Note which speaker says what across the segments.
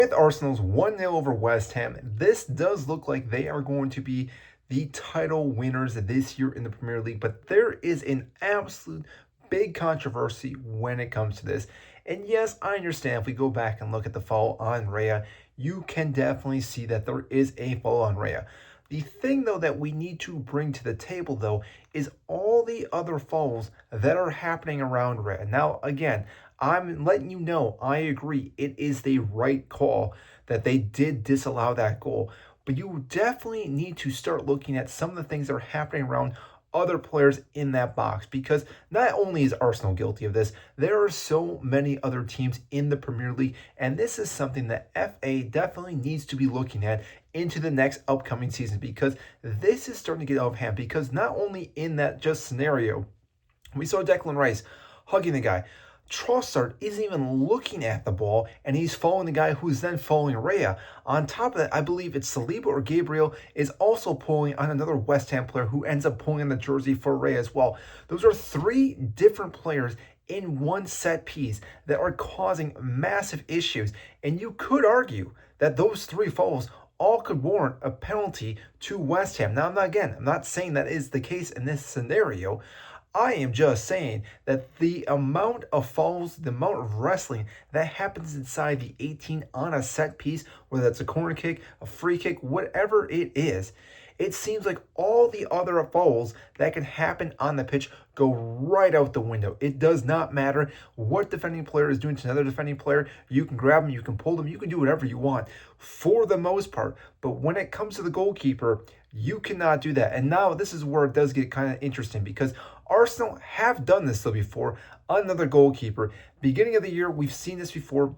Speaker 1: With Arsenal's 1-0 over West Ham, this does look like they are going to be the title winners this year in the Premier League, but there is an absolute big controversy when it comes to this. And yes, I understand if we go back and look at the foul on Raya, you can definitely see that there is a foul on Raya. The thing, though, that we need to bring to the table, though, is all the other fouls that are happening around Raya. Now, again, I'm letting you know, I agree, it is the right call that they did disallow that goal. But you definitely need to start looking at some of the things that are happening around other players in that box, because not only is Arsenal guilty of this, there are so many other teams in the Premier League, and this is something that FA definitely needs to be looking at into the next upcoming season, because this is starting to get out of hand. Because not only in that just scenario, we saw Declan Rice hugging the guy. Trossard isn't even looking at the ball, and he's following the guy who's then following Raya. On top of that, I believe it's Saliba or Gabriel is also pulling on another West Ham player who ends up pulling on the jersey for Raya as well. Those are three different players in one set piece that are causing massive issues. And you could argue that those three fouls all could warrant a penalty to West Ham. Now, I'm not saying that is the case in this scenario. I am just saying that the amount of fouls, the amount of wrestling that happens inside the 18 on a set piece, whether that's a corner kick, a free kick, whatever it is, it seems like all the other fouls that can happen on the pitch go right out the window. It does not matter what defending player is doing to another defending player. You can grab them, you can pull them, you can do whatever you want for the most part. But when it comes to the goalkeeper, you cannot do that. And now this is where it does get kind of interesting, because Arsenal have done this though before. Another goalkeeper. Beginning of the year, we've seen this before.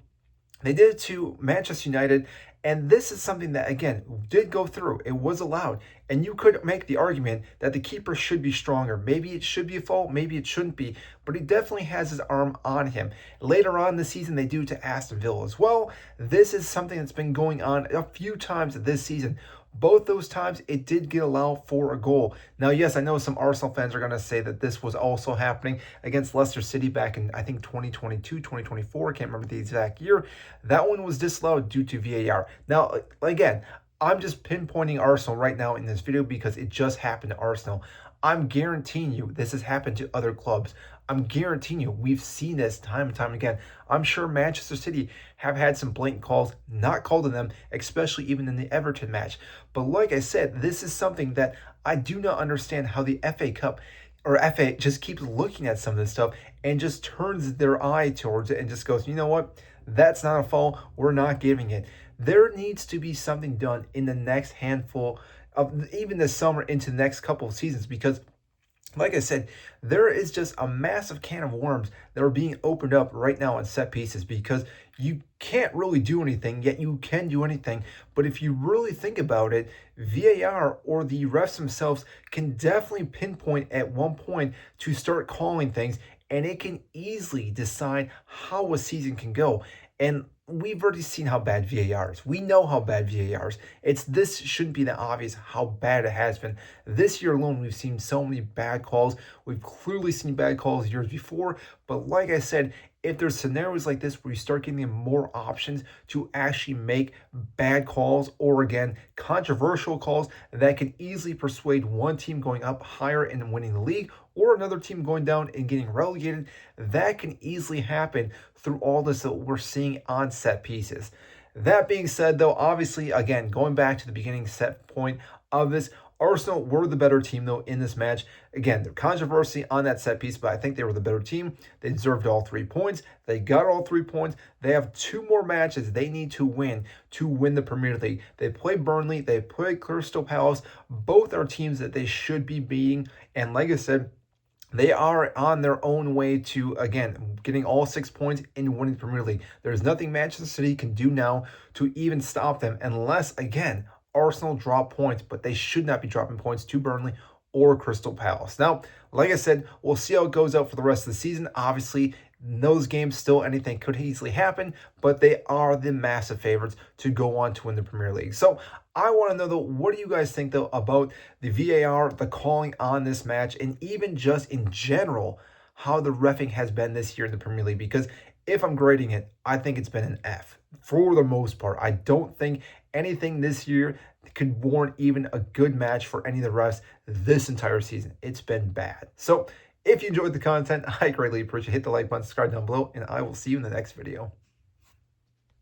Speaker 1: They did it to Manchester United, and this is something that, again, did go through. It was allowed. And you could make the argument that the keeper should be stronger. Maybe it should be a fault, maybe it shouldn't be, but he definitely has his arm on him. Later on in the season, they do it to Aston Villa as well. This is something that's been going on a few times this season. Both those times, it did get allowed for a goal. Now, yes, I know some Arsenal fans are going to say that this was also happening against Leicester City back in, I think, 2022, 2024. I can't remember the exact year. That one was disallowed due to VAR. Now, again, I'm just pinpointing Arsenal right now in this video because it just happened to Arsenal. I'm guaranteeing you this has happened to other clubs. I'm guaranteeing you we've seen this time and time again. I'm sure Manchester City have had some blatant calls not called to them, especially even in the Everton match. But like I said, this is something that I do not understand how the FA Cup or FA just keeps looking at some of this stuff and just turns their eye towards it and just goes, you know what? That's not a foul. We're not giving it. There needs to be something done in the next handful of even this summer into the next couple of seasons, because like I said, there is just a massive can of worms that are being opened up right now on set pieces, because you can't really do anything, yet you can do anything. But if you really think about it, VAR or the refs themselves can definitely pinpoint at one point to start calling things, and it can easily decide how a season can go. And we've already seen how bad VAR is. We know how bad VAR is. This shouldn't be that obvious how bad it has been. This year alone, we've seen so many bad calls. We've clearly seen bad calls years before. But like I said, if there's scenarios like this where you start giving them more options to actually make bad calls, or again, controversial calls that can easily persuade one team going up higher and winning the league, or another team going down and getting relegated, that can easily happen through all this that we're seeing on set pieces. That being said, though, obviously, again, going back to the beginning set point of this, Arsenal were the better team, though, in this match. Again, there's controversy on that set piece, but I think they were the better team. They deserved all 3 points. They got all 3 points. They have 2 more matches they need to win the Premier League. They play Burnley. They play Crystal Palace. Both are teams that they should be beating. And like I said, they are on their own way to, again, getting all 6 points and winning the Premier League. There's nothing Manchester City can do now to even stop them, unless, again, Arsenal drop points, but they should not be dropping points to Burnley or Crystal Palace. Now, like I said, we'll see how it goes out for the rest of the season. Obviously, in those games, still anything could easily happen, but they are the massive favorites to go on to win the Premier League. So I want to know, though, what do you guys think, though, about the VAR, the calling on this match, and even just in general, how the reffing has been this year in the Premier League? Because if I'm grading it, I think it's been an F. for the most part. I don't think anything this year could warrant even a good match for any of the refs this entire season. It's been bad. So if you enjoyed the content, I greatly appreciate it. Hit the like button, subscribe down below, and I will see you in the next video.